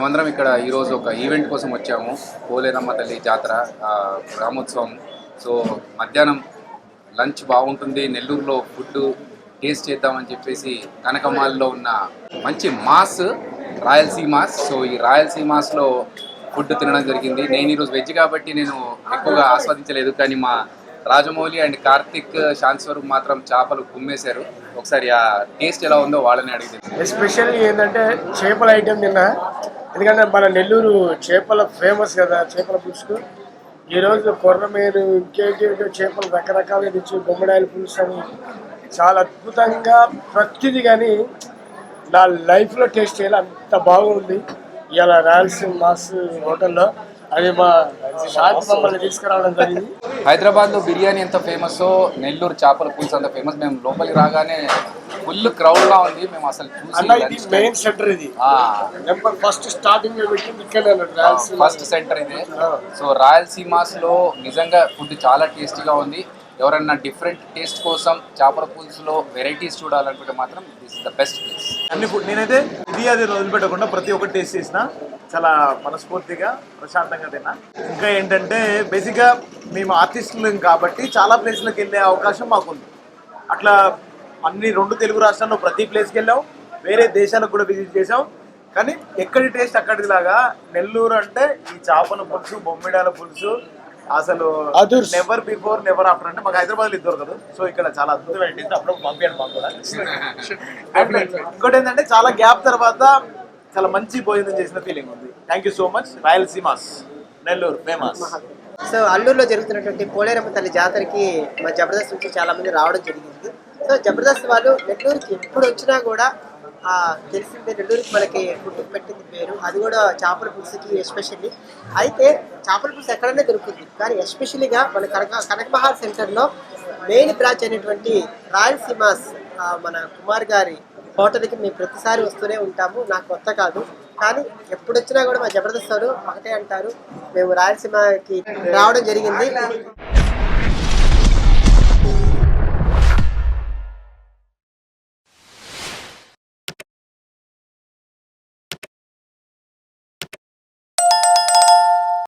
మేమందరం ఇక్కడ ఈరోజు ఒక ఈవెంట్ కోసం వచ్చాము. పోలేరమ్మ తల్లి జాతర గ్రామోత్సవం. సో మధ్యాహ్నం లంచ్ బాగుంటుంది, నెల్లూరులో ఫుడ్ టేస్ట్ చేద్దామని చెప్పేసి కనకమాల్లో ఉన్న మంచి మాస్ రాయలసీమాస్. సో ఈ రాయలసీమాస్లో ఫుడ్ తినడం జరిగింది. నేను ఈరోజు వెజ్ కాబట్టి నేను ఎక్కువగా ఆస్వాదించలేదు, కానీ మా రాజమౌళి అండ్ కార్తిక్ శాంతి స్వరూప్ మాత్రం చేపలు కుమ్మేశారు. ఒకసారి ఆ టేస్ట్ ఎలా ఉందో వాళ్ళని అడిగి. ఎస్పెషల్లీ ఏంటంటే చేపల ఐటెం తిన్నా, ఎందుకంటే మన నెల్లూరు చేపల ఫేమస్ కదా చేపల పులుసుకు. ఈరోజు కొర్రమీరు ఇంకేంటి చేపలు రకరకాలుగా తెచ్చి బొమ్మడాయిల పులుసు అని చాలా అద్భుతంగా ప్రతిదీ, కానీ నా లైఫ్లో టేస్ట్ చేయాలి అంత బాగుంది. ఇవాళ రాయలసీమ మాస్ హోటల్లో అది మా షాప్ మమ్మల్ని తీసుకురావడం జరిగింది. హైదరాబాద్లో బిర్యానీ ఎంత ఫేమస్సో నెల్లూరు చేపల పులుసు అంత ఫేమస్. మేము లోపలికి రాగానే ఫుల్ క్రౌడ్గా ఉంది. మేము అసలు చూసి మెయిన్ సెంటర్ ఇది ఫస్ట్ స్టార్టింగ్ ఫస్ట్ సెంటర్ ఇది. సో రాయలసీమాస్లో నిజంగా ఫుడ్ చాలా టేస్టీగా ఉంది. ఎవరన్నా డిఫరెంట్ టేస్ట్ కోసం చేపల పులుసులో వెరైటీస్ చూడాలనుకుంటే మాత్రం this is the best place. అన్ని ఫుడ్ నేనైతే ఇది అది వదిలిపెట్టకుండా ప్రతి ఒక్కటి టేస్ట్ చేసిన చాలా మనస్ఫూర్తిగా ప్రశాంతంగా తిన్నా. ఇంకా ఏంటంటే బేసిక్గా మేము ఆర్టిస్టులు కాబట్టి చాలా ప్లేస్లకు వెళ్ళే అవకాశం మాకుంది. అట్లా అన్ని 2 తెలుగు రాష్ట్రాల్లో ప్రతి ప్లేస్కి వెళ్ళాం, వేరే దేశాలకు కూడా విజిట్ చేసాం. కానీ ఎక్కడి టేస్ట్ అక్కడిలాగా నెల్లూరు అంటే ఈ చేపల పులుసు, బొమ్మిడాల పులుసు అసలు నెవర్ బిఫోర్ నెవర్ ఆఫ్టర్. అంటే మాకు హైదరాబాద్లో ఇది దొరకదు. సో ఇక్కడ చాలా అద్భుతమైన టేస్ట్. అప్పుడు పంపించండి మాకు కూడా. ఇంకోటి ఏంటంటే చాలా గ్యాప్ తర్వాత చాలా మంచి భోజనం చేసిన ఫీలింగ్ ఉంది. Thank you so much. Rayalaseema's Nellore famous. So అల్లూరులో జరుగుతున్నటువంటి పోలేరమ్మ తల్లి జాతరకి మా జబర్దస్త్ నుంచి చాలా మంది రావడం జరిగింది. సో జబర్దస్త్ వాళ్ళు నెల్లూరుకి ఎప్పుడు వచ్చినా కూడా తెలిసిందే, నెల్లూరుకి మనకి ఫుడ్ పెట్టింది పేరు, అది కూడా చేపల పులుసుకి ఎస్పెషల్లీ. అయితే చేపల పులుసు ఎక్కడైనా దొరుకుతుంది, కానీ ఎస్పెషల్లీగా మన కనకమహాల్ సెంటర్లో మెయిన్ బ్రాంచ్ అయినటువంటి రాయలసీమాస్ మన కుమార్ గారి హోటల్కి మేము ప్రతిసారి వస్తూనే ఉంటాము. నాకు కొత్త కాదు, కానీ ఎప్పుడు వచ్చినా కూడా మా జబర్దస్త్ వారు ఒకటే అంటారు, మేము రాయలసీమకి రావడం జరిగింది.